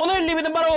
오늘 리뷰는 바로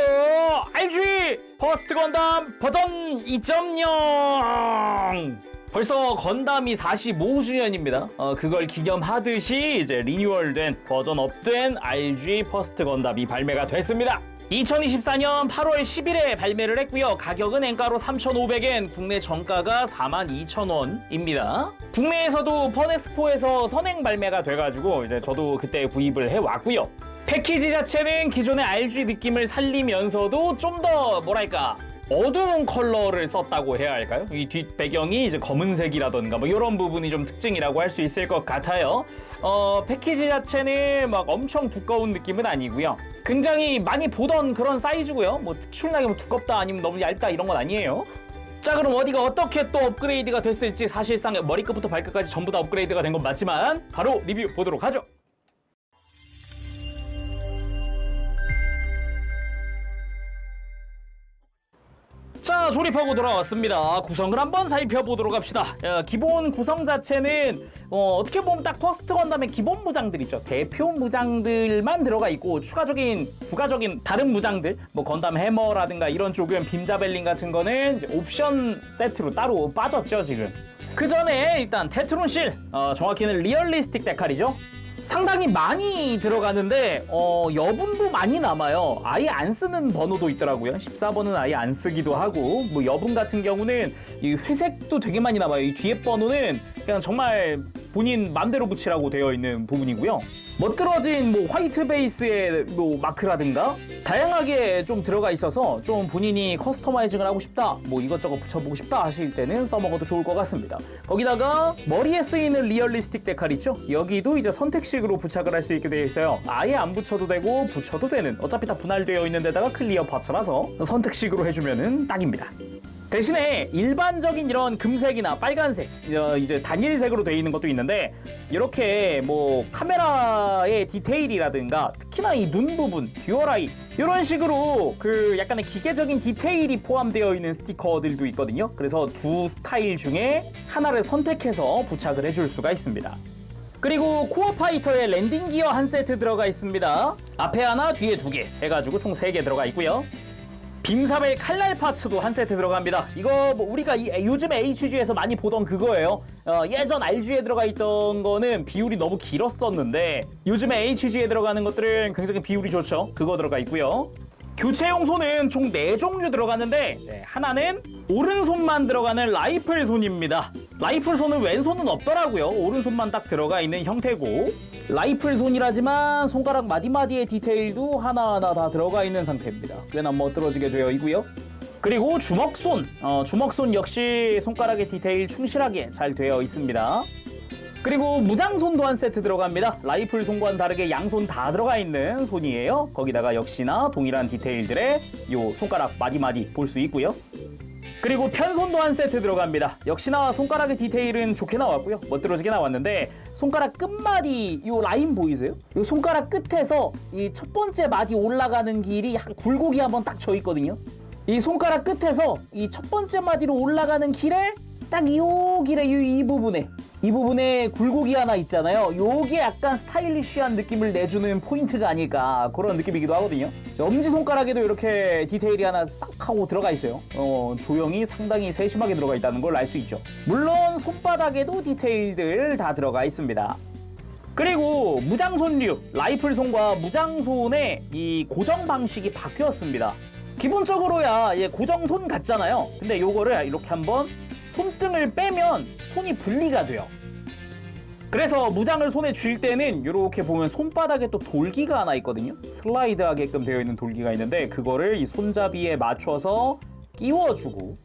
RG 퍼스트 건담 버전 2.0. 벌써 건담이 45주년입니다. 그걸 기념하듯이 이제 리뉴얼된 버전 업된 RG 퍼스트 건담이 발매가 됐습니다. 2024년 8월 10일에 발매를 했고요. 가격은 엔가로 3,500엔, 국내 정가가 42,000원입니다. 국내에서도 펀엑스포에서 선행 발매가 돼가지고 이제 저도 그때 구입을 해왔고요. 패키지 자체는 기존의 RG 느낌을 살리면서도 좀 더 뭐랄까 어두운 컬러를 썼다고 해야 할까요? 이 뒷 배경이 이제 검은색이라던가 뭐 이런 부분이 좀 특징이라고 할 수 있을 것 같아요. 패키지 자체는 막 엄청 두꺼운 느낌은 아니고요. 굉장히 많이 보던 그런 사이즈고요. 뭐 특출나게 뭐 두껍다 아니면 너무 얇다 이런 건 아니에요. 자, 그럼 어디가 어떻게 또 업그레이드가 됐을지 사실상 머리끝부터 발끝까지 전부 다 업그레이드가 된 건 맞지만 바로 리뷰 보도록 하죠. 자, 조립하고 돌아왔습니다. 구성을 한번 살펴보도록 합시다. 기본 구성 자체는 어떻게 보면 딱 퍼스트 건담의 기본 무장들 있죠. 대표 무장들만 들어가 있고 추가적인 부가적인 다른 무장들 뭐 건담 해머라든가 이런 쪽은 빔자벨린 같은 거는 이제 옵션 세트로 따로 빠졌죠 지금. 그 전에 일단 테트론실, 정확히는 리얼리스틱 데칼이죠. 상당히 많이 들어가는데 여분도 많이 남아요. 아예 안 쓰는 번호도 있더라고요. 14번은 아예 안 쓰기도 하고, 뭐 여분 같은 경우는 이 회색도 되게 많이 남아요. 이 뒤에 번호는 그냥 정말 본인 맘대로 붙이라고 되어 있는 부분이고요. 멋들어진 뭐 화이트 베이스의 뭐 마크라든가 다양하게 좀 들어가 있어서 좀 본인이 커스터마이징을 하고 싶다, 뭐 이것저것 붙여보고 싶다 하실 때는 써먹어도 좋을 것 같습니다. 거기다가 머리에 쓰이는 리얼리스틱 데칼 있죠? 여기도 이제 선택식으로 부착을 할 수 있게 되어 있어요. 아예 안 붙여도 되고 붙여도 되는, 어차피 다 분할되어 있는 데다가 클리어 파츠라서 선택식으로 해주면은 딱입니다. 대신에 일반적인 이런 금색이나 빨간색, 이제 단일색으로 되어 있는 것도 있는데, 이렇게 뭐 카메라의 디테일이라든가 특히나 이 눈 부분, 듀얼아이 이런 식으로 그 약간의 기계적인 디테일이 포함되어 있는 스티커들도 있거든요. 그래서 두 스타일 중에 하나를 선택해서 부착을 해줄 수가 있습니다. 그리고 코어 파이터의 랜딩 기어 한 세트 들어가 있습니다. 앞에 하나, 뒤에 두 개 해가지고 총 3개 들어가 있고요. 빔사벨 칼날 파츠도 한 세트 들어갑니다. 이거 뭐 우리가 요즘 HG에서 많이 보던 그거예요. 예전 RG에 들어가 있던 거는 비율이 너무 길었었는데 요즘에 HG에 들어가는 것들은 굉장히 비율이 좋죠. 그거 들어가 있고요. 교체용 손은 총 4종류 들어가는데 하나는 오른손만 들어가는 라이플 손입니다. 라이플 손은 왼손은 없더라고요. 오른손만 딱 들어가 있는 형태고, 라이플 손이라지만 손가락 마디마디의 디테일도 하나하나 다 들어가 있는 상태입니다. 꽤나 멋들어지게 되어 있고요. 그리고 주먹손, 주먹손 역시 손가락의 디테일 충실하게 잘 되어 있습니다. 그리고 무장손도 한 세트 들어갑니다. 라이플 손과는 다르게 양손 다 들어가 있는 손이에요. 거기다가 역시나 동일한 디테일들의 요 손가락 마디마디 볼 수 있고요. 그리고 편손도 한 세트 들어갑니다. 역시나 손가락의 디테일은 좋게 나왔고요. 멋들어지게 나왔는데, 손가락 끝마디 요 라인 보이세요? 요 손가락 끝에서 이 첫 번째 마디 올라가는 길이 굴곡이 한번 딱 져 있거든요. 이 손가락 끝에서 이 첫 번째 마디로 올라가는 길에 딱 요 길에 이 부분에 굴곡이 하나 있잖아요. 요게 약간 스타일리시한 느낌을 내주는 포인트가 아닐까, 그런 느낌이기도 하거든요. 엄지손가락에도 이렇게 디테일이 하나 싹 하고 들어가 있어요. 조형이 상당히 세심하게 들어가 있다는 걸 알 수 있죠. 물론 손바닥에도 디테일들 다 들어가 있습니다. 그리고 무장손류, 라이플손과 무장손의 이 고정 방식이 바뀌었습니다. 기본적으로야 고정손 같잖아요. 근데 요거를 이렇게 한번 손등을 빼면 손이 분리가 돼요. 그래서 무장을 손에 쥘 때는 이렇게 보면 손바닥에 또 돌기가 하나 있거든요. 슬라이드 하게끔 되어 있는 돌기가 있는데, 그거를 이 손잡이에 맞춰서 끼워주고,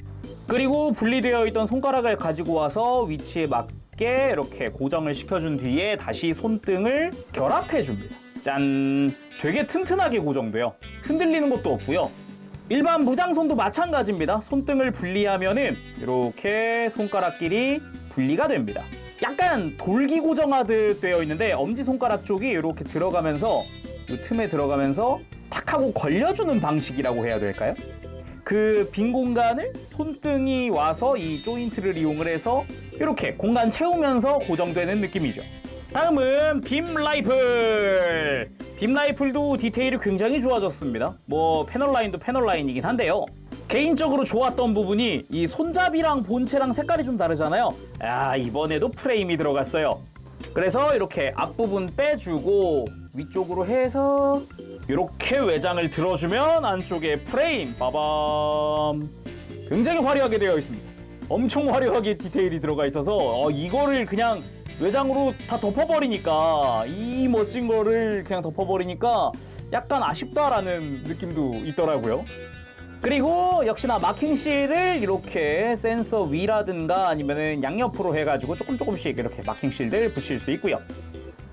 그리고 분리되어 있던 손가락을 가지고 와서 위치에 맞게 이렇게 고정을 시켜준 뒤에 다시 손등을 결합해줍니다. 짠! 되게 튼튼하게 고정돼요. 흔들리는 것도 없고요. 일반 무장손도 마찬가지입니다. 손등을 분리하면은 이렇게 손가락끼리 분리가 됩니다. 약간 돌기 고정하듯 되어 있는데, 엄지손가락 쪽이 이렇게 들어가면서 이 틈에 들어가면서 탁 하고 걸려주는 방식이라고 해야 될까요? 그 빈 공간을 손등이 와서 이 조인트를 이용을 해서 이렇게 공간 채우면서 고정되는 느낌이죠. 다음은 빔 라이플. 빔 라이플도 디테일이 굉장히 좋아졌습니다. 뭐 패널 라인도 패널 라인이긴 한데요. 개인적으로 좋았던 부분이 이 손잡이랑 본체랑 색깔이 좀 다르잖아요. 이번에도 프레임이 들어갔어요. 그래서 이렇게 앞부분 빼주고 위쪽으로 해서 이렇게 외장을 들어주면 안쪽에 프레임 빠밤 굉장히 화려하게 되어 있습니다. 엄청 화려하게 디테일이 들어가 있어서 이거를 그냥 외장으로 다 덮어버리니까 이 멋진 거를 그냥 덮어버리니까 약간 아쉽다라는 느낌도 있더라고요. 그리고 역시나 마킹 실을 이렇게 센서 위라든가 아니면은 양옆으로 해가지고 조금씩 이렇게 마킹 실들 붙일 수 있고요.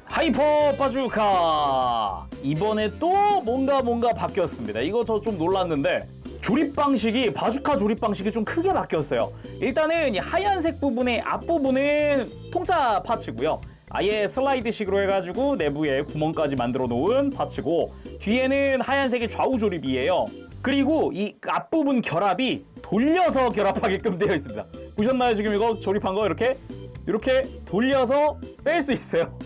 하이퍼 바주카 이번에 또 뭔가 바뀌었습니다. 이거 저 좀 놀랐는데 조립 방식이 바주카 조립 방식이 좀 크게 바뀌었어요. 일단은 이 하얀색 부분의 앞부분은 통짜 파츠고요. 아예 슬라이드식으로 해가지고 내부에 구멍까지 만들어 놓은 파츠고 뒤에는 하얀색이 좌우 조립이에요. 그리고 이 앞부분 결합이 돌려서 결합하게끔 되어 있습니다. 보셨나요? 지금 이거 조립한 거 이렇게 돌려서 뺄 수 있어요.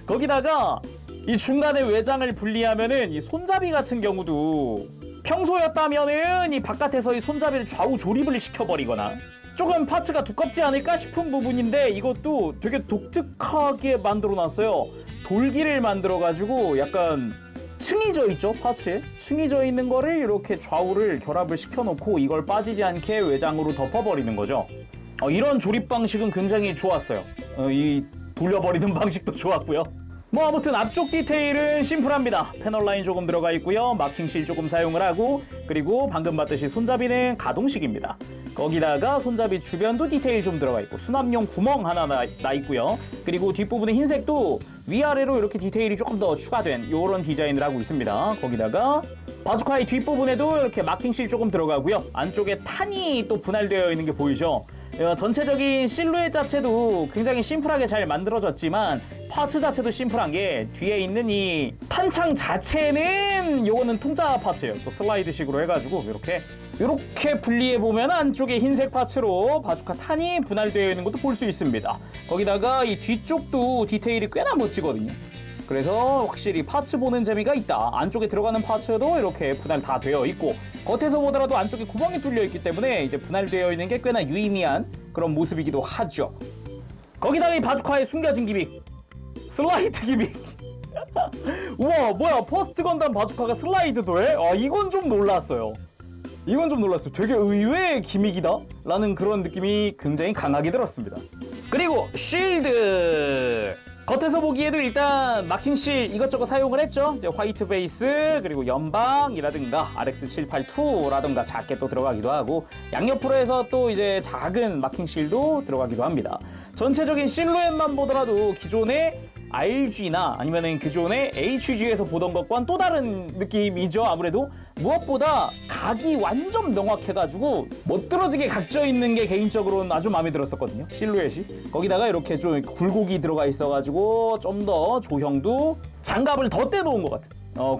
거기다가 이 중간에 외장을 분리하면은 이 손잡이 같은 경우도 평소였다면은 이 바깥에서 이 손잡이를 좌우 조립을 시켜버리거나 조금 파츠가 두껍지 않을까 싶은 부분인데 이것도 되게 독특하게 만들어놨어요. 돌기를 만들어가지고 약간 층이져 있죠, 파츠에. 층이져 있는 거를 이렇게 좌우를 결합을 시켜놓고 이걸 빠지지 않게 외장으로 덮어버리는 거죠. 이런 조립 방식은 굉장히 좋았어요. 이 돌려버리는 방식도 좋았고요. 뭐 아무튼 앞쪽 디테일은 심플합니다. 패널 라인 조금 들어가 있고요. 마킹실 조금 사용을 하고 그리고 방금 봤듯이 손잡이는 가동식입니다. 거기다가 손잡이 주변도 디테일 좀 들어가 있고 수납용 구멍 하나 나 있고요. 그리고 뒷부분의 흰색도 위아래로 이렇게 디테일이 조금 더 추가된 이런 디자인을 하고 있습니다. 거기다가 바주카의 뒷부분에도 이렇게 마킹실 조금 들어가고요. 안쪽에 탄이 또 분할되어 있는 게 보이죠? 전체적인 실루엣 자체도 굉장히 심플하게 잘 만들어졌지만 파츠 자체도 심플한 게 뒤에 있는 이 탄창 자체는 요거는 통짜 파츠예요. 또 슬라이드식으로 해가지고 이렇게 분리해보면 안쪽에 흰색 파츠로 바주카 탄이 분할되어 있는 것도 볼 수 있습니다. 거기다가 이 뒤쪽도 디테일이 꽤나 멋지거든요. 그래서 확실히 파츠 보는 재미가 있다. 안쪽에 들어가는 파츠도 이렇게 분할 다 되어 있고 겉에서 보더라도 안쪽에 구멍이 뚫려 있기 때문에 이제 분할되어 있는 게 꽤나 유의미한 그런 모습이기도 하죠. 거기다가 이 바주카의 숨겨진 기믹 슬라이드 기믹 우와 뭐야 퍼스트 건담 바주카가 슬라이드도 해? 이건 좀 놀랐어요. 되게 의외의 기믹이다 라는 그런 느낌이 굉장히 강하게 들었습니다. 그리고 쉴드 겉에서 보기에도 일단 마킹실 이것저것 사용을 했죠. 이제 화이트 베이스 그리고 연방이라든가 RX782라든가 작게 또 들어가기도 하고 양옆으로 해서 또 이제 작은 마킹실도 들어가기도 합니다. 전체적인 실루엣만 보더라도 기존의 RG나 아니면은 그전에 HG에서 보던 것과는 또 다른 느낌이죠. 아무래도 무엇보다 각이 완전 명확해가지고 멋들어지게 각져 있는 게 개인적으로는 아주 마음에 들었었거든요. 실루엣이 거기다가 이렇게 좀 굴곡이 들어가 있어가지고 좀 더 조형도 장갑을 더 떼놓은 것 같은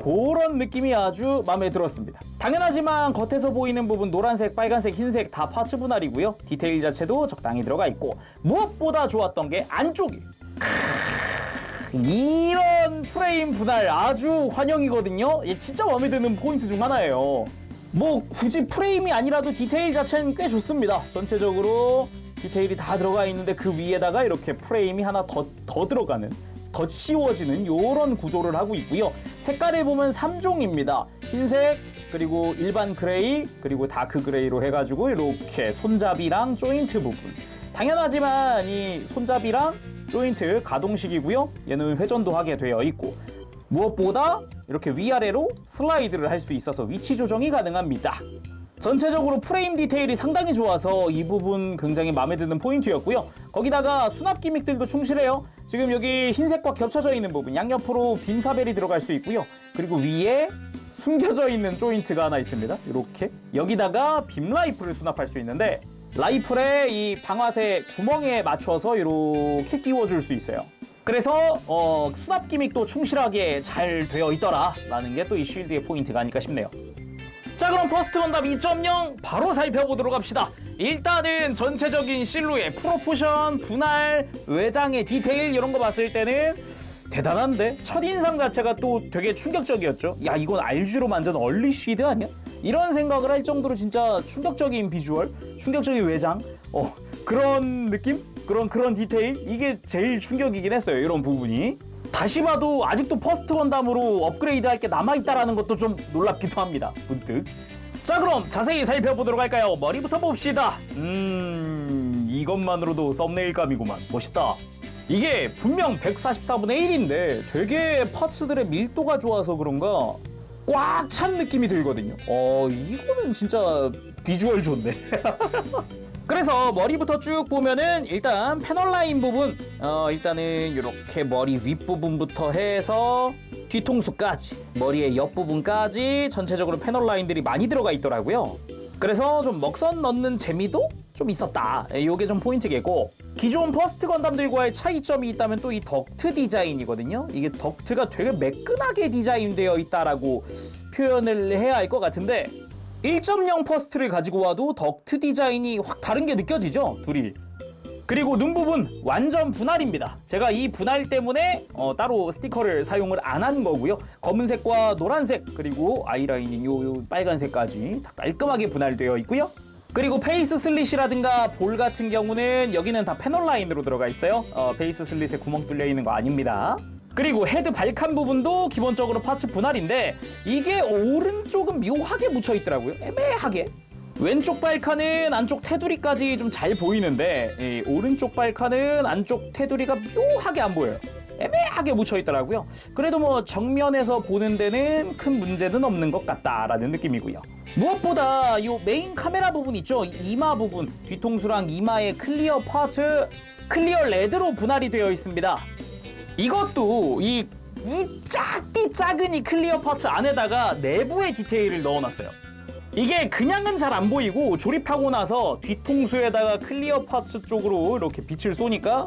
그런 느낌이 아주 마음에 들었습니다. 당연하지만 겉에서 보이는 부분 노란색, 빨간색, 흰색 다 파츠 분할이고요. 디테일 자체도 적당히 들어가 있고 무엇보다 좋았던 게 안쪽이 이런 프레임 분할 아주 환영이거든요. 진짜 마음에 드는 포인트 중 하나예요. 뭐 굳이 프레임이 아니라도 디테일 자체는 꽤 좋습니다. 전체적으로 디테일이 다 들어가 있는데 그 위에다가 이렇게 프레임이 하나 더 들어가는 더 씌워지는 이런 구조를 하고 있고요. 색깔을 보면 3종입니다. 흰색 그리고 일반 그레이 그리고 다크 그레이로 해가지고 이렇게 손잡이랑 조인트 부분 당연하지만 이 손잡이랑 조인트 가동식이고요. 얘는 회전도 하게 되어 있고 무엇보다 이렇게 위아래로 슬라이드를 할 수 있어서 위치 조정이 가능합니다. 전체적으로 프레임 디테일이 상당히 좋아서 이 부분 굉장히 마음에 드는 포인트였고요. 거기다가 수납 기믹들도 충실해요. 지금 여기 흰색과 겹쳐져 있는 부분 양옆으로 빔사벨이 들어갈 수 있고요. 그리고 위에 숨겨져 있는 조인트가 하나 있습니다. 이렇게 여기다가 빔 라이플을 수납할 수 있는데 라이플의 이 방아쇠 구멍에 맞춰서 이렇게 끼워줄 수 있어요. 그래서 수납 기믹도 충실하게 잘 되어 있더라 라는 게 또 이 쉴드의 포인트가 아닐까 싶네요. 자 그럼 퍼스트 건담 2.0 바로 살펴보도록 합시다. 일단은 전체적인 실루엣, 프로포션, 분할, 외장의 디테일 이런 거 봤을 때는 대단한데? 첫인상 자체가 또 되게 충격적이었죠. 야, 이건 RG로 만든 얼리쉬드 아니야? 이런 생각을 할 정도로 진짜 충격적인 비주얼, 충격적인 외장, 그런 느낌? 그런 디테일? 이게 제일 충격이긴 했어요, 이런 부분이. 다시 봐도 아직도 퍼스트 건담으로 업그레이드 할 게 남아있다라는 것도 좀 놀랍기도 합니다, 문득. 자, 그럼 자세히 살펴보도록 할까요? 머리부터 봅시다. 이것만으로도 썸네일감이구만. 멋있다. 이게 분명 144분의 1인데 되게 파츠들의 밀도가 좋아서 그런가 꽉 찬 느낌이 들거든요. 이거는 진짜 비주얼 좋네. 그래서 머리부터 쭉 보면은 일단 패널 라인 부분, 일단은 이렇게 머리 윗부분부터 해서 뒤통수까지, 머리의 옆부분까지 전체적으로 패널 라인들이 많이 들어가 있더라고요. 그래서 좀 먹선 넣는 재미도 좀 있었다. 이게 좀 포인트겠고, 기존 퍼스트 건담들과의 차이점이 있다면 또 이 덕트 디자인이거든요. 이게 덕트가 되게 매끈하게 디자인되어 있다라고 표현을 해야 할 것 같은데, 1.0 퍼스트를 가지고 와도 덕트 디자인이 확 다른 게 느껴지죠, 둘이. 그리고 눈 부분 완전 분할입니다. 제가 이 분할 때문에 따로 스티커를 사용을 안 한 거고요. 검은색과 노란색, 그리고 아이라인인 요 빨간색까지 다 깔끔하게 분할되어 있고요. 그리고 페이스 슬릿이라든가 볼 같은 경우는 여기는 다 패널 라인으로 들어가 있어요. 페이스 슬릿에 구멍 뚫려 있는 거 아닙니다. 그리고 헤드 발칸 부분도 기본적으로 파츠 분할인데 이게 오른쪽은 묘하게 묻혀 있더라고요. 애매하게. 왼쪽 발칸은 안쪽 테두리까지 좀 잘 보이는데 오른쪽 발칸은 안쪽 테두리가 묘하게 안 보여요. 애매하게 묻혀 있더라고요. 그래도 뭐 정면에서 보는 데는 큰 문제는 없는 것 같다라는 느낌이고요. 무엇보다 이 메인 카메라 부분 있죠? 이마 부분, 뒤통수랑 이마의 클리어 파츠, 클리어 레드로 분할이 되어 있습니다. 이것도 이 작은 이 클리어 파츠 안에다가 내부의 디테일을 넣어놨어요. 이게 그냥은 잘 안 보이고 조립하고 나서 뒤통수에다가 클리어 파츠 쪽으로 이렇게 빛을 쏘니까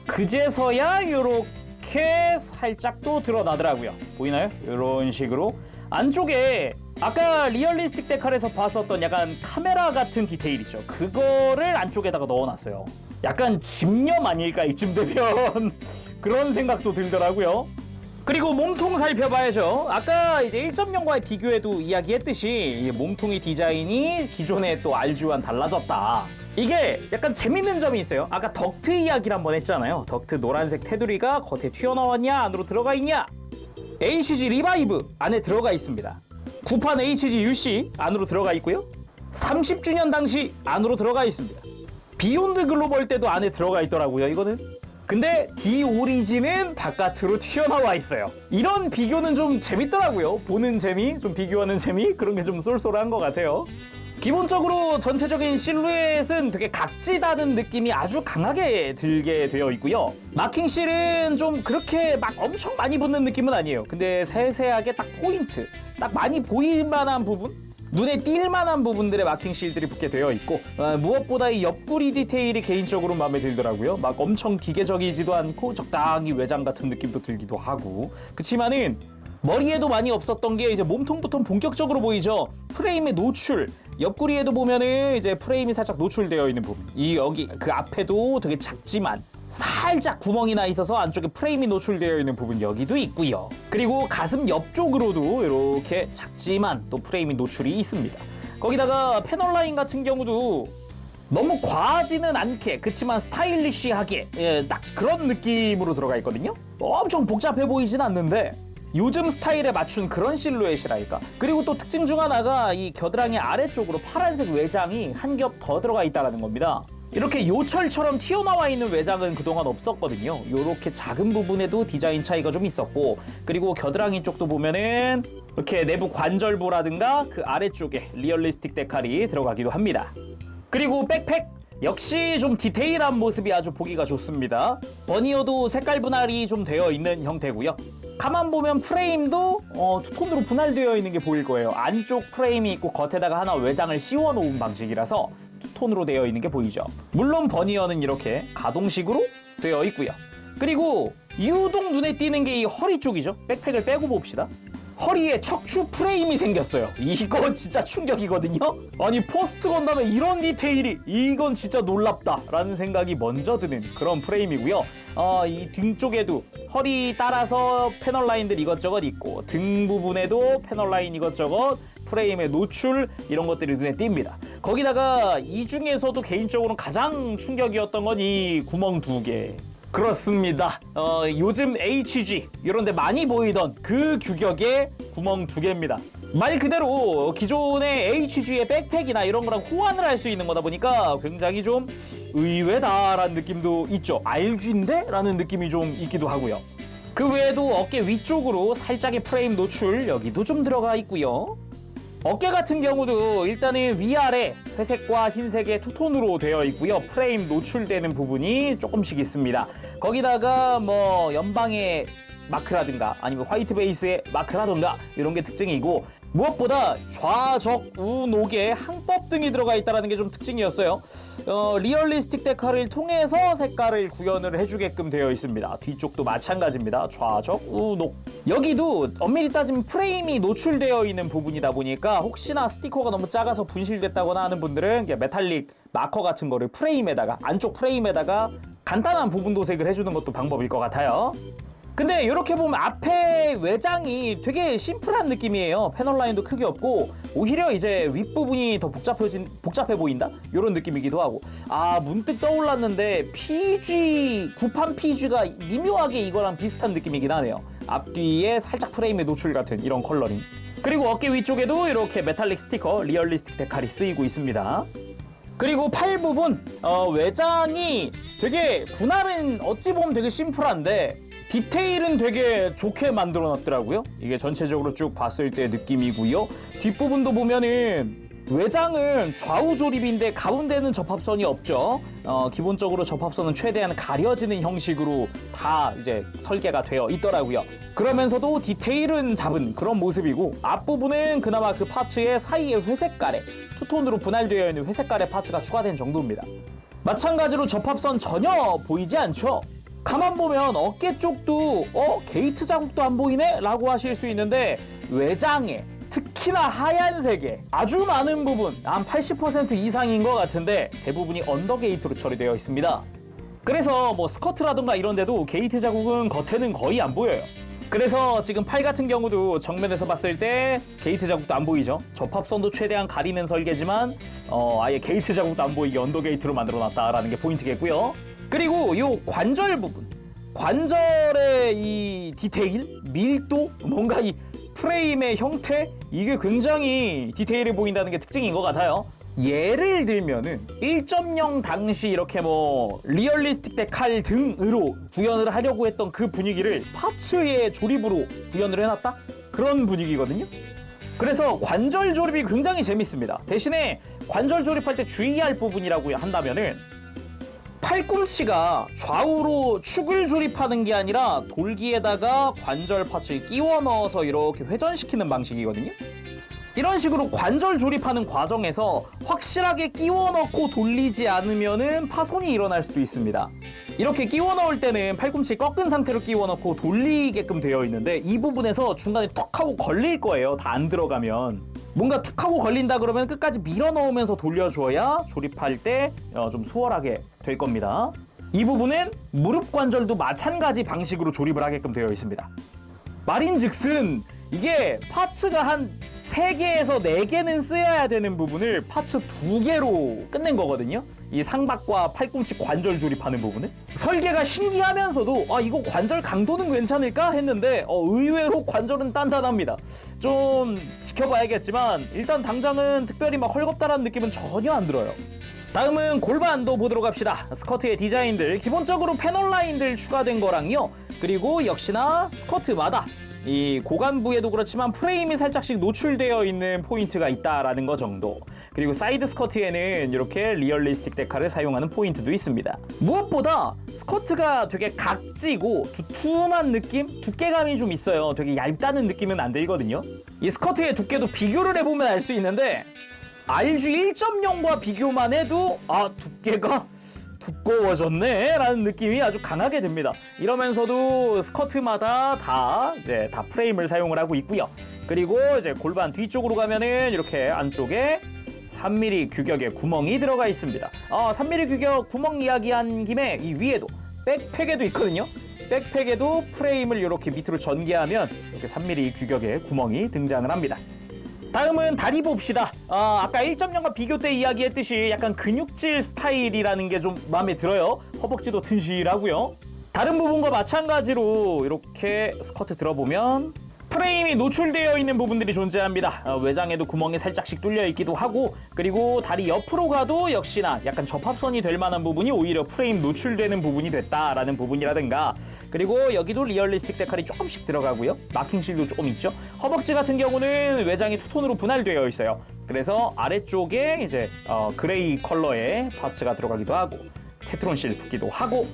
그제서야 이렇게 살짝 또 드러나더라고요. 보이나요? 이런 식으로 안쪽에 아까 리얼리스틱 데칼에서 봤었던 약간 카메라 같은 디테일 있죠. 그거를 안쪽에다가 넣어놨어요. 약간 집념 아닐까 이쯤 되면 그런 생각도 들더라고요. 그리고 몸통 살펴봐야죠. 아까 이제 1.0과의 비교에도 이야기했듯이 몸통의 디자인이 기존의 또 RG와는 달라졌다. 이게 약간 재밌는 점이 있어요. 아까 덕트 이야기를 한번 했잖아요. 덕트 노란색 테두리가 겉에 튀어나왔냐 안으로 들어가 있냐. HG 리바이브 안에 들어가 있습니다. 구판 HG UC 안으로 들어가 있고요. 30주년 당시 안으로 들어가 있습니다. 비욘드 글로벌 때도 안에 들어가 있더라고요, 이거는. 근데 D 오리진은 바깥으로 튀어나와 있어요. 이런 비교는 좀 재밌더라고요. 보는 재미, 좀 비교하는 재미, 그런 게 좀 쏠쏠한 것 같아요. 기본적으로 전체적인 실루엣은 되게 각지다는 느낌이 아주 강하게 들게 되어 있고요. 마킹 실은 좀 그렇게 막 엄청 많이 붙는 느낌은 아니에요. 근데 세세하게 딱 포인트, 딱 많이 보일 만한 부분, 눈에 띌 만한 부분들의 마킹 실들이 붙게 되어 있고, 무엇보다 이 옆구리 디테일이 개인적으로 마음에 들더라고요. 막 엄청 기계적이지도 않고 적당히 외장 같은 느낌도 들기도 하고. 그치만은 머리에도 많이 없었던 게 이제 몸통부터 본격적으로 보이죠. 프레임의 노출, 옆구리에도 보면은 이제 프레임이 살짝 노출되어 있는 부분, 이 여기 그 앞에도 되게 작지만 살짝 구멍이 나 있어서 안쪽에 프레임이 노출되어 있는 부분 여기도 있고요. 그리고 가슴 옆쪽으로도 이렇게 작지만 또 프레임이 노출이 있습니다. 거기다가 패널 라인 같은 경우도 너무 과하지는 않게, 그치만 스타일리시하게, 딱 그런 느낌으로 들어가 있거든요. 엄청 복잡해 보이진 않는데 요즘 스타일에 맞춘 그런 실루엣이랄까. 그리고 또 특징 중 하나가 이 겨드랑이 아래쪽으로 파란색 외장이 한 겹 더 들어가 있다는 겁니다. 이렇게 요철처럼 튀어나와 있는 외장은 그동안 없었거든요. 이렇게 작은 부분에도 디자인 차이가 좀 있었고, 그리고 겨드랑이 쪽도 보면은 이렇게 내부 관절부라든가 그 아래쪽에 리얼리스틱 데칼이 들어가기도 합니다. 그리고 백팩! 역시 좀 디테일한 모습이 아주 보기가 좋습니다. 버니어도 색깔 분할이 좀 되어 있는 형태고요. 가만 보면 프레임도 투톤으로 분할되어 있는 게 보일 거예요. 안쪽 프레임이 있고 겉에다가 하나 외장을 씌워 놓은 방식이라서 투톤으로 되어 있는 게 보이죠. 물론 버니어는 이렇게 가동식으로 되어 있고요. 그리고 유독 눈에 띄는 게 이 허리 쪽이죠. 백팩을 빼고 봅시다. 허리에 척추 프레임이 생겼어요. 이건 진짜 충격이거든요. 아니 퍼스트 건담에 이런 디테일이, 이건 진짜 놀랍다라는 생각이 먼저 드는 그런 프레임이고요. 이 등 쪽에도 허리 따라서 패널 라인들 이것저것 있고, 등 부분에도 패널 라인 이것저것, 프레임의 노출, 이런 것들이 눈에 띕니다. 거기다가 이 중에서도 개인적으로 가장 충격이었던 건 이 구멍 2개. 그렇습니다. 요즘 HG 이런 데 많이 보이던 그 규격의 구멍 2개입니다. 말 그대로 기존의 HG의 백팩이나 이런 거랑 호환을 할 수 있는 거다 보니까 굉장히 좀 의외다라는 느낌도 있죠. RG인데? 라는 느낌이 좀 있기도 하고요. 그 외에도 어깨 위쪽으로 살짝의 프레임 노출, 여기도 좀 들어가 있고요. 어깨 같은 경우도 일단은 위아래 회색과 흰색의 투톤으로 되어 있고요. 프레임 노출되는 부분이 조금씩 있습니다. 거기다가 뭐 연방의 마크라든가 아니면 화이트 베이스의 마크라든가 이런 게 특징이고, 무엇보다 좌적 우녹에 항법등이 들어가 있다는 게 좀 특징이었어요. 리얼리스틱 데카를 통해서 색깔을 구현을 해주게끔 되어 있습니다. 뒤쪽도 마찬가지입니다. 좌적 우녹. 여기도 엄밀히 따지면 프레임이 노출되어 있는 부분이다 보니까 혹시나 스티커가 너무 작아서 분실됐다거나 하는 분들은 메탈릭 마커 같은 거를 프레임에다가, 안쪽 프레임에다가 간단한 부분 도색을 해주는 것도 방법일 것 같아요. 근데 이렇게 보면 앞에 외장이 되게 심플한 느낌이에요. 패널 라인도 크게 없고, 오히려 이제 윗부분이 더 복잡해 보인다? 이런 느낌이기도 하고. 문득 떠올랐는데 구판 PG가 미묘하게 이거랑 비슷한 느낌이긴 하네요. 앞뒤에 살짝 프레임의 노출 같은 이런 컬러링. 그리고 어깨 위쪽에도 이렇게 메탈릭 스티커 리얼리스틱 데칼이 쓰이고 있습니다. 그리고 팔 부분 외장이 되게 분할은 어찌 보면 되게 심플한데 디테일은 되게 좋게 만들어 놨더라고요. 이게 전체적으로 쭉 봤을 때 느낌이고요. 뒷부분도 보면은 외장은 좌우 조립인데 가운데는 접합선이 없죠. 기본적으로 접합선은 최대한 가려지는 형식으로 다 이제 설계가 되어 있더라고요. 그러면서도 디테일은 잡은 그런 모습이고, 앞부분은 그나마 그 파츠의 사이에 회색깔에 투톤으로 분할되어 있는 회색깔의 파츠가 추가된 정도입니다. 마찬가지로 접합선 전혀 보이지 않죠? 가만 보면 어깨 쪽도 게이트 자국도 안 보이네? 라고 하실 수 있는데, 외장에 특히나 하얀색에 아주 많은 부분, 한 80% 이상인 것 같은데 대부분이 언더 게이트로 처리되어 있습니다. 그래서 뭐 스커트라든가 이런 데도 게이트 자국은 겉에는 거의 안 보여요. 그래서 지금 팔 같은 경우도 정면에서 봤을 때 게이트 자국도 안 보이죠. 접합선도 최대한 가리는 설계지만 아예 게이트 자국도 안 보이게 언더 게이트로 만들어놨다라는 게 포인트겠고요. 그리고 요 관절 부분, 관절의 이 디테일, 밀도, 뭔가 이 프레임의 형태, 이게 굉장히 디테일해 보인다는 게 특징인 것 같아요. 예를 들면은 1.0 당시 이렇게 뭐 리얼리스틱 데칼 등으로 구현을 하려고 했던 그 분위기를 파츠의 조립으로 구현을 해놨다? 그런 분위기거든요. 그래서 관절 조립이 굉장히 재밌습니다. 대신에 관절 조립할 때 주의할 부분이라고 한다면은, 팔꿈치가 좌우로 축을 조립하는 게 아니라 돌기에다가 관절 파츠를 끼워 넣어서 이렇게 회전시키는 방식이거든요. 이런 식으로 관절 조립하는 과정에서 확실하게 끼워 넣고 돌리지 않으면은 파손이 일어날 수도 있습니다. 이렇게 끼워 넣을 때는 팔꿈치 꺾은 상태로 끼워 넣고 돌리게끔 되어 있는데, 이 부분에서 중간에 턱 하고 걸릴 거예요. 다 안 들어가면. 뭔가 툭 하고 걸린다 그러면 끝까지 밀어 넣으면서 돌려줘야 조립할 때 좀 수월하게 될 겁니다. 이 부분은 무릎 관절도 마찬가지 방식으로 조립을 하게끔 되어 있습니다. 말인즉슨 이게 파츠가 한 3개에서 4개는 쓰여야 되는 부분을 파츠 2개로 끝낸 거거든요. 이 상박과 팔꿈치 관절 조립하는 부분을. 설계가 신기하면서도 이거 관절 강도는 괜찮을까 했는데 의외로 관절은 단단합니다. 좀 지켜봐야겠지만 일단 당장은 특별히 막 헐겁다라는 느낌은 전혀 안 들어요. 다음은 골반도 보도록 합시다. 스커트의 디자인들, 기본적으로 패널 라인들 추가된 거랑요, 그리고 역시나 스커트마다 이 고관부에도 그렇지만 프레임이 살짝씩 노출되어 있는 포인트가 있다라는 거 정도. 그리고 사이드 스커트에는 이렇게 리얼리스틱 데칼을 사용하는 포인트도 있습니다. 무엇보다 스커트가 되게 각지고 두툼한 느낌? 두께감이 좀 있어요. 되게 얇다는 느낌은 안 들거든요. 이 스커트의 두께도 비교를 해보면 알 수 있는데, RG 1.0과 비교만 해도 두께가 두꺼워졌네 라는 느낌이 아주 강하게 듭니다. 이러면서도 스커트마다 다 프레임을 사용을 하고 있고요. 그리고 이제 골반 뒤쪽으로 가면은 이렇게 안쪽에 3mm 규격의 구멍이 들어가 있습니다. 3mm 규격 구멍 이야기한 김에 이 위에도 백팩에도 있거든요. 백팩에도 프레임을 이렇게 밑으로 전개하면 이렇게 3mm 규격의 구멍이 등장을 합니다. 다음은 다리 봅시다. 아까 1.0과 비교 때 이야기했듯이 약간 근육질 스타일이라는 게 좀 마음에 들어요. 허벅지도 튼실하고요. 다른 부분과 마찬가지로 이렇게 스커트 들어보면 프레임이 노출되어 있는 부분들이 존재합니다. 외장에도 구멍이 살짝씩 뚫려 있기도 하고, 그리고 다리 옆으로 가도 역시나 약간 접합선이 될 만한 부분이 오히려 프레임 노출되는 부분이 됐다라는 부분이라든가, 그리고 여기도 리얼리스틱 데칼이 조금씩 들어가고요. 마킹실도 조금 있죠. 허벅지 같은 경우는 외장이 투톤으로 분할되어 있어요. 그래서 아래쪽에 이제 그레이 컬러의 파츠가 들어가기도 하고 테트론실 붙기도 하고,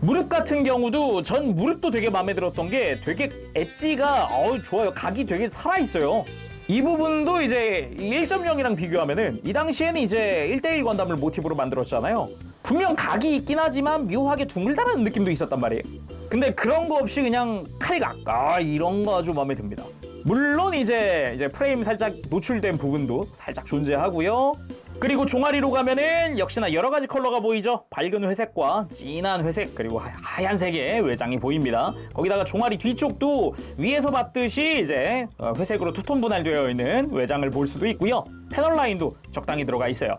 무릎 같은 경우도 전 무릎도 되게 마음에 들었던 게 되게 엣지가 좋아요. 각이 되게 살아있어요. 이 부분도 이제 1.0이랑 비교하면은 이 당시에는 이제 1대1 건담을 모티브로 만들었잖아요. 분명 각이 있긴 하지만 묘하게 둥글다라는 느낌도 있었단 말이에요. 근데 그런 거 없이 그냥 칼각 이런 거 아주 마음에 듭니다. 물론 이제 프레임 살짝 노출된 부분도 살짝 존재하고요. 그리고 종아리로 가면은 역시나 여러 가지 컬러가 보이죠. 밝은 회색과 진한 회색, 그리고 하얀색의 외장이 보입니다. 거기다가 종아리 뒤쪽도 위에서 봤듯이 이제 회색으로 투톤 분할되어 있는 외장을 볼 수도 있고요. 패널 라인도 적당히 들어가 있어요.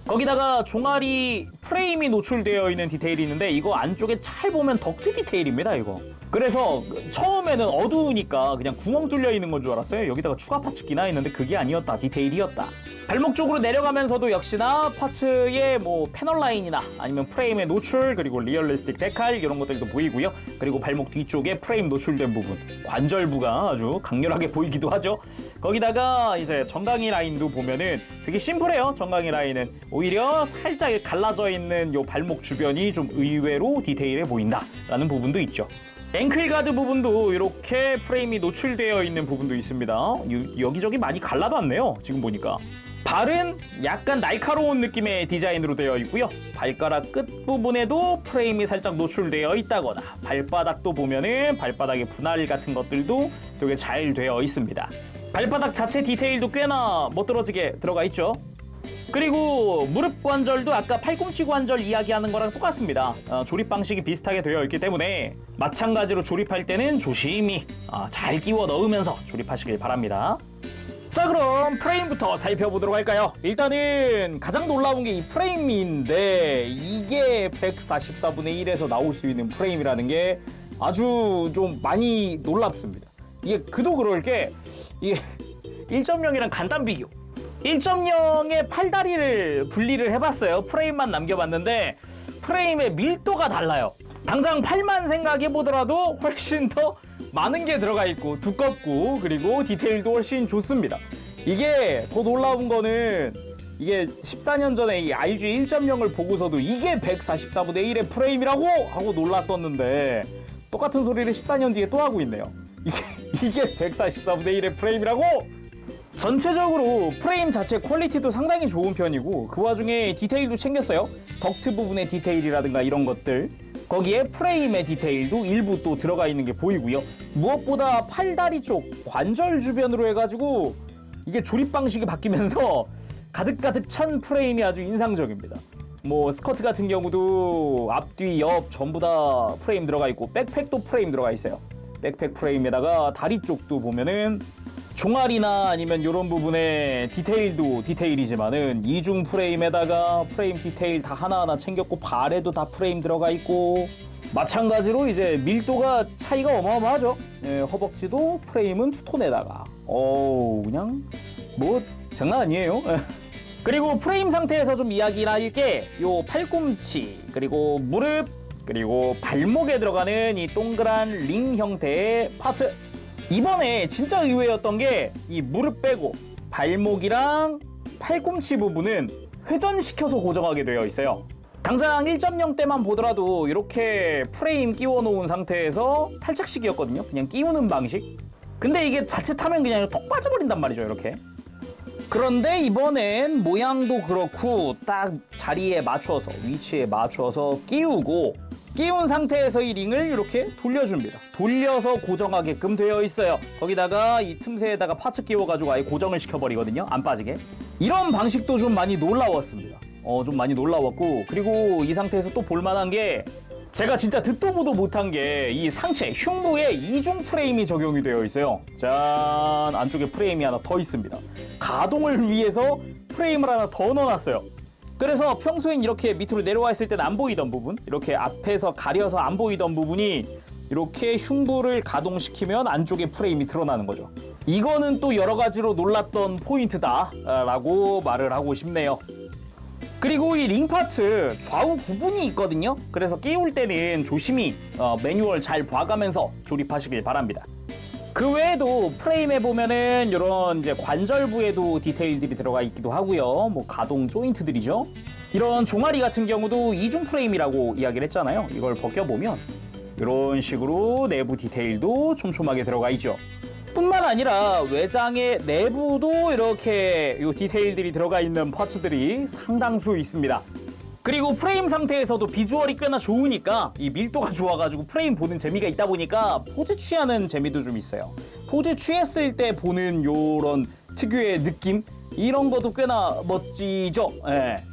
거기다가 종아리 프레임이 노출되어 있는 디테일이 있는데 이거 안쪽에 잘 보면 덕트 디테일입니다, 이거. 그래서 처음에는 어두우니까 그냥 구멍 뚫려 있는 건 줄 알았어요. 여기다가 추가 파츠 끼나 했는데 그게 아니었다. 디테일이었다. 발목 쪽으로 내려가면서도 역시나 파츠의 패널 라인이나 아니면 프레임의 노출, 그리고 리얼리스틱 데칼 이런 것들도 보이고요. 그리고 발목 뒤쪽에 프레임 노출된 부분, 관절부가 아주 강렬하게 보이기도 하죠. 거기다가 이제 정강이 라인도 보면은 되게 심플해요. 정강이 라인은 오히려 살짝 갈라져 있는 요 발목 주변이 좀 의외로 디테일해 보인다라는 부분도 있죠. 앵클 가드 부분도 이렇게 프레임이 노출되어 있는 부분도 있습니다. 여기저기 많이 갈라놨네요. 지금 보니까. 발은 약간 날카로운 느낌의 디자인으로 되어 있고요. 발가락 끝부분에도 프레임이 살짝 노출되어 있다거나, 발바닥도 보면은 발바닥의 분할 같은 것들도 되게 잘 되어 있습니다. 발바닥 자체 디테일도 꽤나 멋들어지게 들어가 있죠. 그리고 무릎 관절도 아까 팔꿈치 관절 이야기하는 거랑 똑같습니다. 조립 방식이 비슷하게 되어 있기 때문에 마찬가지로 조립할 때는 조심히 잘 끼워 넣으면서 조립하시길 바랍니다. 자, 그럼 프레임부터 살펴보도록 할까요? 일단은 가장 놀라운 게 이 프레임인데 이게 144분의 1에서 나올 수 있는 프레임이라는 게 아주 좀 많이 놀랍습니다. 이게 그도 그럴 게 이게 1.0이랑 간단 비교. 1.0의 팔다리를 분리를 해봤어요. 프레임만 남겨봤는데 프레임의 밀도가 달라요. 당장 팔만 생각해보더라도 훨씬 더 많은 게 들어가 있고 두껍고, 그리고 디테일도 훨씬 좋습니다. 이게 더 놀라운 거는 이게 14년 전에 이 RG 1.0을 보고서도 이게 144분의 1의 프레임이라고 하고 놀랐었는데 똑같은 소리를 14년 뒤에 또 하고 있네요. 이게 144분의 1의 프레임이라고? 전체적으로 프레임 자체 퀄리티도 상당히 좋은 편이고 그 와중에 디테일도 챙겼어요. 덕트 부분의 디테일이라든가 이런 것들, 거기에 프레임의 디테일도 일부 또 들어가 있는 게 보이고요. 무엇보다 팔다리 쪽 관절 주변으로 해가지고 이게 조립 방식이 바뀌면서 가득가득 찬 프레임이 아주 인상적입니다. 스커트 같은 경우도 앞뒤 옆 전부 다 프레임 들어가 있고 백팩도 프레임 들어가 있어요. 백팩 프레임에다가 다리 쪽도 보면은 종아리나 아니면 이런 부분에 디테일도 디테일이지만은 이중 프레임에다가 프레임 디테일 다 하나하나 챙겼고 발에도 다 프레임 들어가 있고 마찬가지로 이제 밀도가 차이가 어마어마하죠. 허벅지도 프레임은 투톤에다가 그냥 장난 아니에요. 그리고 프레임 상태에서 좀 이야기를 할 게 요 팔꿈치, 그리고 무릎, 그리고 발목에 들어가는 이 동그란 링 형태의 파츠. 이번에 진짜 의외였던 게 이 무릎 빼고 발목이랑 팔꿈치 부분은 회전시켜서 고정하게 되어 있어요. 당장 1.0 때만 보더라도 이렇게 프레임 끼워 놓은 상태에서 탈착식이었거든요. 그냥 끼우는 방식. 근데 이게 자칫하면 그냥 톡 빠져버린단 말이죠, 이렇게. 그런데 이번엔 모양도 그렇고 딱 자리에 맞춰서 위치에 맞춰서 끼운 상태에서 이 링을 이렇게 돌려줍니다. 돌려서 고정하게끔 되어 있어요. 거기다가 이 틈새에다가 파츠 끼워가지고 아예 고정을 시켜버리거든요. 안 빠지게. 이런 방식도 좀 많이 놀라웠습니다. 좀 많이 놀라웠고, 그리고 이 상태에서 또 볼만한 게 제가 진짜 듣도 보도 못한 게 이 상체 흉부에 이중 프레임이 적용이 되어 있어요. 짠, 안쪽에 프레임이 하나 더 있습니다. 가동을 위해서 프레임을 하나 더 넣어놨어요. 그래서 평소엔 이렇게 밑으로 내려와 있을 때는 안 보이던 부분, 이렇게 앞에서 가려서 안 보이던 부분이 이렇게 흉부를 가동시키면 안쪽에 프레임이 드러나는 거죠. 이거는 또 여러 가지로 놀랐던 포인트다라고 말을 하고 싶네요. 그리고 이 링 파츠 좌우 구분이 있거든요. 그래서 끼울 때는 조심히 매뉴얼 잘 봐가면서 조립하시길 바랍니다. 그 외에도 프레임에 보면은 이런 이제 관절부에도 디테일들이 들어가 있기도 하고요. 뭐 가동 조인트들이죠. 이런 종아리 같은 경우도 이중 프레임이라고 이야기를 했잖아요. 이걸 벗겨보면 이런 식으로 내부 디테일도 촘촘하게 들어가 있죠. 뿐만 아니라 외장의 내부도 이렇게 요 디테일들이 들어가 있는 파츠들이 상당수 있습니다. 그리고 프레임 상태에서도 비주얼이 꽤나 좋으니까 이 밀도가 좋아가지고 프레임 보는 재미가 있다 보니까 포즈 취하는 재미도 좀 있어요. 포즈 취했을 때 보는 요런 특유의 느낌, 이런 것도 꽤나 멋지죠. 예.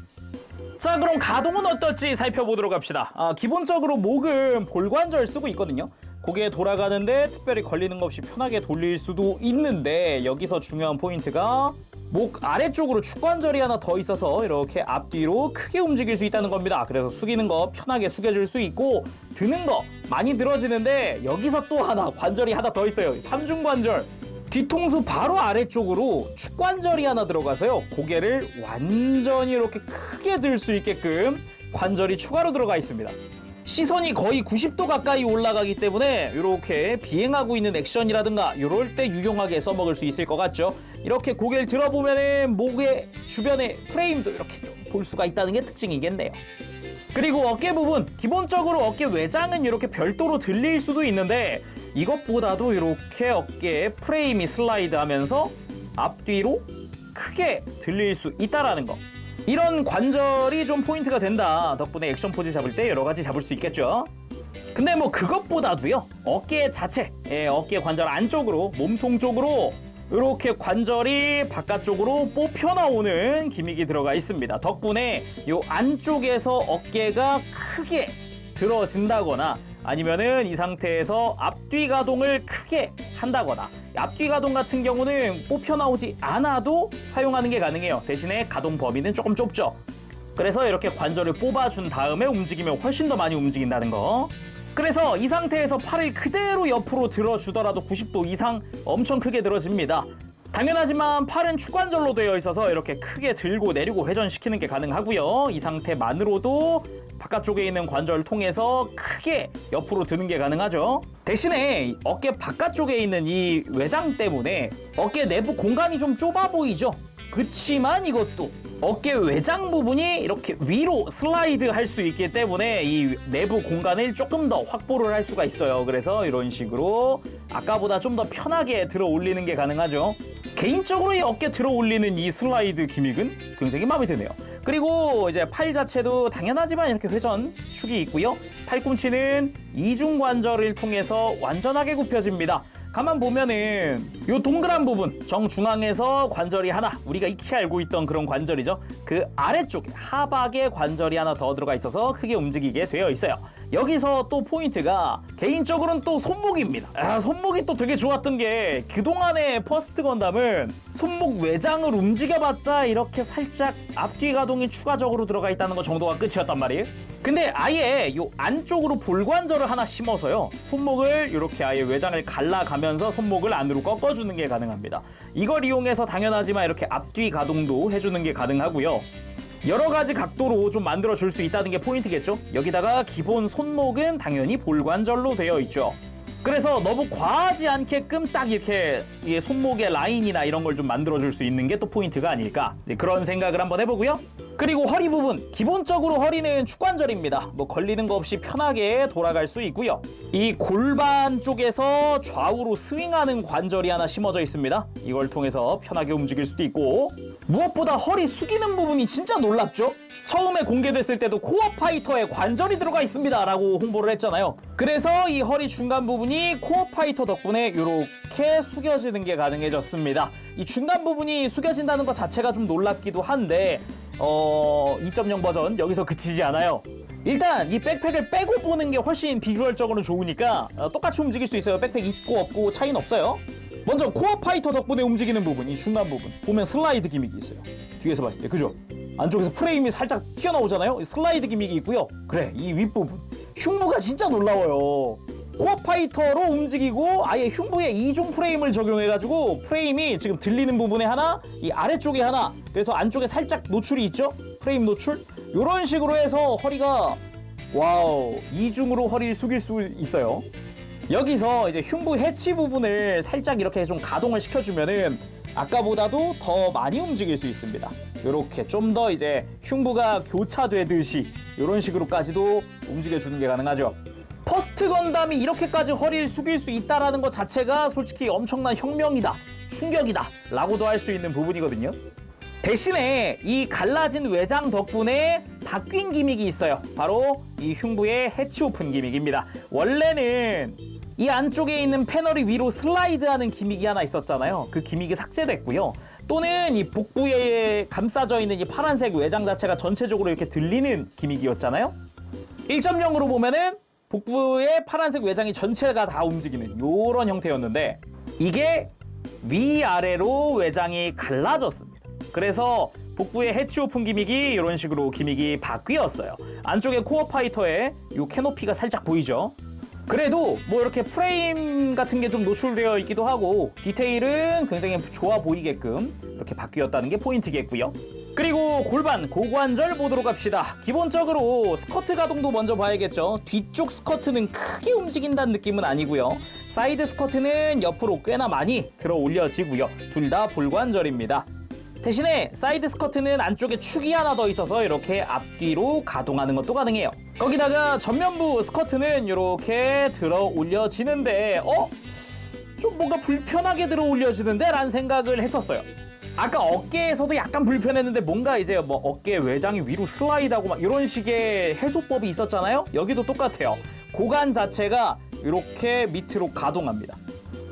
자, 그럼 가동은 어떨지 살펴보도록 합시다. 기본적으로 목은 볼관절 쓰고 있거든요. 고개 돌아가는데 특별히 걸리는 거 없이 편하게 돌릴 수도 있는데, 여기서 중요한 포인트가 목 아래쪽으로 축관절이 하나 더 있어서 이렇게 앞뒤로 크게 움직일 수 있다는 겁니다. 그래서 숙이는 거 편하게 숙여줄 수 있고, 드는 거 많이 들어지는데 여기서 또 하나 관절이 하나 더 있어요. 삼중관절. 뒤통수 바로 아래쪽으로 축관절이 하나 들어가서요, 고개를 완전히 이렇게 크게 들 수 있게끔 관절이 추가로 들어가 있습니다. 시선이 거의 90도 가까이 올라가기 때문에 이렇게 비행하고 있는 액션이라든가 이럴 때 유용하게 써먹을 수 있을 것 같죠. 이렇게 고개를 들어보면은 목의 주변에 프레임도 이렇게 좀 볼 수가 있다는 게 특징이겠네요. 그리고 어깨 부분, 기본적으로 어깨 외장은 이렇게 별도로 들릴 수도 있는데, 이것보다도 이렇게 어깨에 프레임이 슬라이드 하면서 앞뒤로 크게 들릴 수 있다라는 거. 이런 관절이 좀 포인트가 된다. 덕분에 액션 포즈 잡을 때 여러 가지 잡을 수 있겠죠. 근데 뭐 그것보다도요, 어깨 자체, 어깨 관절 안쪽으로, 몸통 쪽으로 이렇게 관절이 바깥쪽으로 뽑혀 나오는 기믹이 들어가 있습니다. 덕분에 이 안쪽에서 어깨가 크게 들어진다거나, 아니면은 이 상태에서 앞뒤 가동을 크게 한다거나, 앞뒤 가동 같은 경우는 뽑혀 나오지 않아도 사용하는 게 가능해요. 대신에 가동 범위는 조금 좁죠. 그래서 이렇게 관절을 뽑아준 다음에 움직이면 훨씬 더 많이 움직인다는 거. 그래서 이 상태에서 팔을 그대로 옆으로 들어주더라도 90도 이상 엄청 크게 들어집니다. 당연하지만 팔은 축관절로 되어 있어서 이렇게 크게 들고 내리고 회전시키는 게 가능하고요. 이 상태만으로도 바깥쪽에 있는 관절을 통해서 크게 옆으로 드는 게 가능하죠. 대신에 어깨 바깥쪽에 있는 이 외장 때문에 어깨 내부 공간이 좀 좁아 보이죠. 그치만 이것도 어깨 외장 부분이 이렇게 위로 슬라이드 할 수 있기 때문에 이 내부 공간을 조금 더 확보를 할 수가 있어요. 그래서 이런 식으로 아까보다 좀 더 편하게 들어 올리는 게 가능하죠. 개인적으로 이 어깨 들어 올리는 이 슬라이드 기믹은 굉장히 마음에 드네요. 그리고 이제 팔 자체도 당연하지만 이렇게 회전 축이 있고요. 팔꿈치는 이중관절을 통해서 완전하게 굽혀집니다. 가만 보면은 요 동그란 부분 정중앙에서 관절이 하나, 우리가 익히 알고 있던 그런 관절이죠. 그 아래쪽에 하박에 관절이 하나 더 들어가 있어서 크게 움직이게 되어 있어요. 여기서 또 포인트가 개인적으로는 또 손목입니다. 손목이 또 되게 좋았던 게, 그동안의 퍼스트 건담은 손목 외장을 움직여봤자 이렇게 살짝 앞뒤 가동이 추가적으로 들어가 있다는 것 정도가 끝이었단 말이에요. 근데 아예 요 안쪽으로 볼관절을 하나 심어서요, 손목을 이렇게 아예 외장을 갈라가면서 손목을 안으로 꺾어주는 게 가능합니다. 이걸 이용해서 당연하지만 이렇게 앞뒤 가동도 해주는 게 가능하고요. 여러 가지 각도로 좀 만들어 줄 수 있다는 게 포인트겠죠. 여기다가 기본 손목은 당연히 볼관절로 되어 있죠. 그래서 너무 과하지 않게끔 딱 이렇게 손목의 라인이나 이런 걸 좀 만들어줄 수 있는 게 또 포인트가 아닐까, 그런 생각을 한번 해보고요. 그리고 허리 부분, 기본적으로 허리는 축관절입니다. 뭐 걸리는 거 없이 편하게 돌아갈 수 있고요. 이 골반 쪽에서 좌우로 스윙하는 관절이 하나 심어져 있습니다. 이걸 통해서 편하게 움직일 수도 있고, 무엇보다 허리 숙이는 부분이 진짜 놀랍죠? 처음에 공개됐을 때도 코어 파이터에 관절이 들어가 있습니다 라고 홍보를 했잖아요. 그래서 이 허리 중간 부분이 코어 파이터 덕분에 이렇게 숙여지는 게 가능해졌습니다. 이 중간 부분이 숙여진다는 것 자체가 좀 놀랍기도 한데 2.0 버전 여기서 그치지 않아요. 일단 이 백팩을 빼고 보는 게 훨씬 비주얼적으로는 좋으니까 똑같이 움직일 수 있어요. 백팩 있고 없고 차이는 없어요. 먼저 코어 파이터 덕분에 움직이는 부분, 이 중간 부분 보면 슬라이드 기믹이 있어요. 뒤에서 봤을 때, 그죠? 안쪽에서 프레임이 살짝 튀어나오잖아요. 슬라이드 기믹이 있고요. 그래, 이 윗부분 흉부가 진짜 놀라워요. 코어 파이터로 움직이고 아예 흉부에 이중 프레임을 적용해가지고 프레임이 지금 들리는 부분에 하나, 이 아래쪽에 하나, 그래서 안쪽에 살짝 노출이 있죠? 프레임 노출? 이런 식으로 해서 허리가 와우, 이중으로 허리를 숙일 수 있어요. 여기서 이제 흉부 해치 부분을 살짝 이렇게 좀 가동을 시켜주면은 아까보다도 더 많이 움직일 수 있습니다. 이렇게 좀 더 이제 흉부가 교차되듯이 이런 식으로까지도 움직여주는 게 가능하죠. 퍼스트 건담이 이렇게까지 허리를 숙일 수 있다는 것 자체가 솔직히 엄청난 혁명이다, 충격이다 라고도 할 수 있는 부분이거든요. 대신에 이 갈라진 외장 덕분에 바뀐 기믹이 있어요. 바로 이 흉부의 해치 오픈 기믹입니다. 원래는 이 안쪽에 있는 패널이 위로 슬라이드하는 기믹이 하나 있었잖아요. 그 기믹이 삭제됐고요. 또는 이 복부에 감싸져 있는 이 파란색 외장 자체가 전체적으로 이렇게 들리는 기믹이었잖아요. 1.0으로 보면은 복부의 파란색 외장이 전체가 다 움직이는 이런 형태였는데, 이게 위아래로 외장이 갈라졌습니다. 그래서 복부의 해치 오픈 기믹이 이런 식으로 기믹이 바뀌었어요. 안쪽에 코어 파이터에 이 캐노피가 살짝 보이죠. 그래도 뭐 이렇게 프레임 같은 게 좀 노출되어 있기도 하고 디테일은 굉장히 좋아 보이게끔 이렇게 바뀌었다는 게 포인트겠고요. 그리고 골반, 고관절 보도록 합시다. 기본적으로 스커트 가동도 먼저 봐야겠죠. 뒤쪽 스커트는 크게 움직인다는 느낌은 아니고요. 사이드 스커트는 옆으로 꽤나 많이 들어 올려지고요. 둘 다 볼관절입니다. 대신에 사이드 스커트는 안쪽에 축이 하나 더 있어서 이렇게 앞뒤로 가동하는 것도 가능해요. 거기다가 전면부 스커트는 이렇게 들어 올려지는데 좀 뭔가 불편하게 들어 올려지는데 라는 생각을 했었어요. 아까 어깨에서도 약간 불편했는데 뭔가 이제 뭐 어깨 외장이 위로 슬라이드하고 막 이런 식의 해소법이 있었잖아요. 여기도 똑같아요. 고관 자체가 이렇게 밑으로 가동합니다.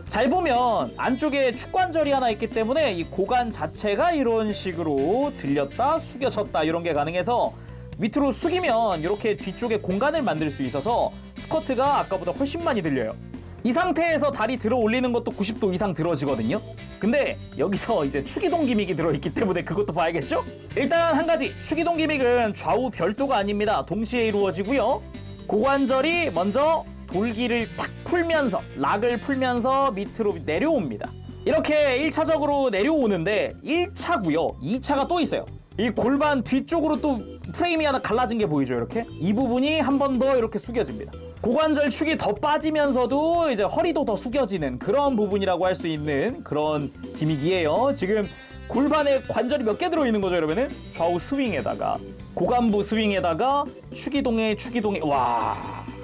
잘 보면 안쪽에 축관절이 하나 있기 때문에 이 고관 자체가 이런 식으로 들렸다 숙여졌다 이런 게 가능해서 밑으로 숙이면 이렇게 뒤쪽에 공간을 만들 수 있어서 스커트가 아까보다 훨씬 많이 들려요. 이 상태에서 다리 들어 올리는 것도 90도 이상 들어지거든요. 근데 여기서 이제 축이동 기믹이 들어있기 때문에 그것도 봐야겠죠? 일단 한 가지, 축이동 기믹은 좌우 별도가 아닙니다. 동시에 이루어지고요. 고관절이 먼저 돌기를 탁 풀면서, 락을 풀면서 밑으로 내려옵니다. 이렇게 1차적으로 내려오는데 1차고요. 2차가 또 있어요. 이 골반 뒤쪽으로 또 프레임이 하나 갈라진 게 보이죠, 이렇게? 이 부분이 한 번 더 이렇게 숙여집니다. 고관절 축이 더 빠지면서도 이제 허리도 더 숙여지는 그런 부분이라고 할 수 있는 그런 기믹이에요. 지금 골반에 관절이 몇 개 들어있는 거죠, 여러분은? 좌우 스윙에다가 고관부 스윙에다가 축이동에 와,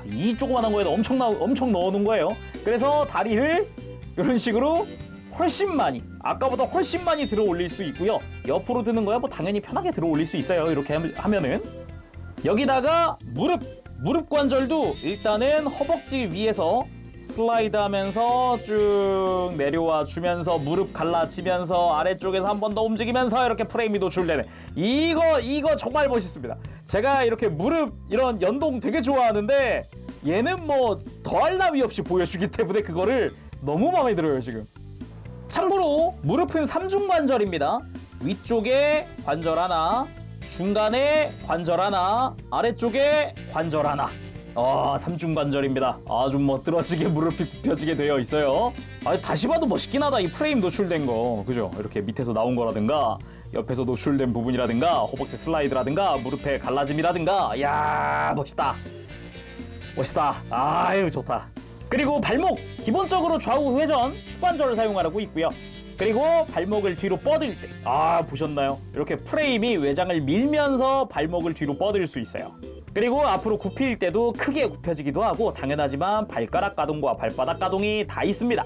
이 조그만한 거에다 엄청 넣어놓은 거예요. 그래서 다리를 이런 식으로 훨씬 많이, 아까보다 훨씬 많이 들어 올릴 수 있고요. 옆으로 드는 거야 뭐 당연히 편하게 들어 올릴 수 있어요. 이렇게 하면은. 여기다가 무릎 관절도 일단은 허벅지 위에서 슬라이드 하면서 쭉 내려와 주면서 무릎 갈라지면서 아래쪽에서 한 번 더 움직이면서 이렇게 프레임이 노출되네. 이거 정말 멋있습니다. 제가 이렇게 무릎 이런 연동 되게 좋아하는데 얘는 뭐 더할 나위 없이 보여주기 때문에 그거를 너무 마음에 들어요, 지금. 참고로 무릎은 3중 관절입니다. 위쪽에 관절 하나, 중간에 관절 하나, 아래쪽에 관절 하나. 3중 관절입니다. 아주 멋들어지게 무릎이 굽혀지게 되어 있어요. 다시 봐도 멋있긴 하다. 이 프레임 노출된 거, 그죠? 이렇게 밑에서 나온 거라든가 옆에서 노출된 부분이라든가 허벅지 슬라이드라든가 무릎의 갈라짐이라든가, 이야 멋있다. 아유 좋다. 그리고 발목, 기본적으로 좌우 회전 축관절을 사용하고 있고요. 그리고 발목을 뒤로 뻗을 때, 보셨나요? 이렇게 프레임이 외장을 밀면서 발목을 뒤로 뻗을 수 있어요. 그리고 앞으로 굽힐 때도 크게 굽혀지기도 하고, 당연하지만 발가락 가동과 발바닥 가동이 다 있습니다.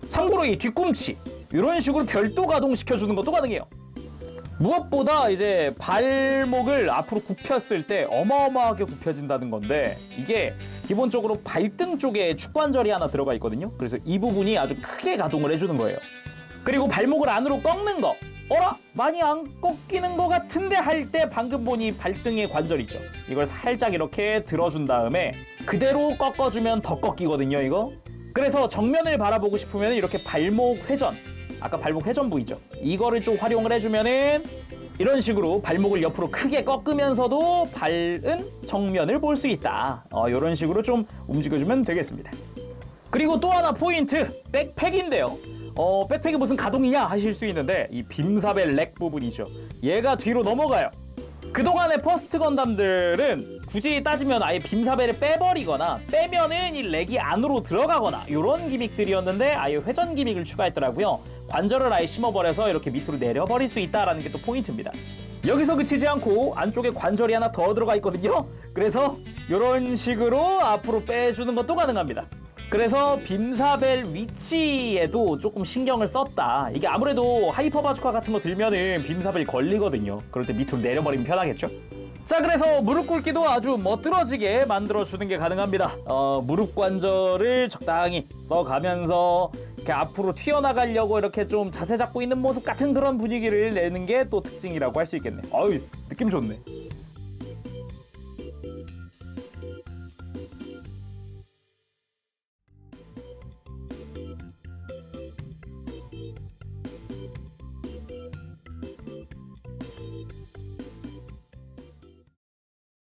참고로 이 뒤꿈치, 이런 식으로 별도 가동시켜주는 것도 가능해요. 무엇보다 이제 발목을 앞으로 굽혔을 때 어마어마하게 굽혀진다는 건데, 이게 기본적으로 발등 쪽에 축관절이 하나 들어가 있거든요. 그래서 이 부분이 아주 크게 가동을 해주는 거예요. 그리고 발목을 안으로 꺾는 거, 어라? 많이 안 꺾이는 것 같은데 할 때 방금 보니 발등의 관절 있죠? 이걸 살짝 이렇게 들어준 다음에 그대로 꺾어주면 더 꺾이거든요, 이거. 그래서 정면을 바라보고 싶으면 이렇게 발목 회전, 아까 발목 회전부 있죠? 이거를 좀 활용을 해주면은 이런 식으로 발목을 옆으로 크게 꺾으면서도 바른 정면을 볼 수 있다. 이런 식으로 좀 움직여주면 되겠습니다. 그리고 또 하나 포인트, 백팩인데요. 백팩이 무슨 가동이냐 하실 수 있는데, 이 빔사벨 렉 부분이죠. 얘가 뒤로 넘어가요. 그동안의 퍼스트 건담들은 굳이 따지면 아예 빔사벨을 빼버리거나 빼면은 이 렉이 안으로 들어가거나 이런 기믹들이었는데, 아예 회전 기믹을 추가했더라고요. 관절을 아예 심어버려서 이렇게 밑으로 내려버릴 수 있다는 게 또 포인트입니다. 여기서 그치지 않고 안쪽에 관절이 하나 더 들어가 있거든요. 그래서 이런 식으로 앞으로 빼주는 것도 가능합니다. 그래서 빔사벨 위치에도 조금 신경을 썼다. 이게 아무래도 하이퍼 바주카 같은 거 들면은 빔사벨이 걸리거든요. 그럴 때 밑으로 내려버리면 편하겠죠. 자, 그래서 무릎 꿇기도 아주 멋들어지게 만들어주는 게 가능합니다. 무릎 관절을 적당히 써가면서 이렇게 앞으로 튀어나가려고 이렇게 좀 자세 잡고 있는 모습 같은 그런 분위기를 내는 게 또 특징이라고 할 수 있겠네. 어이, 느낌 좋네.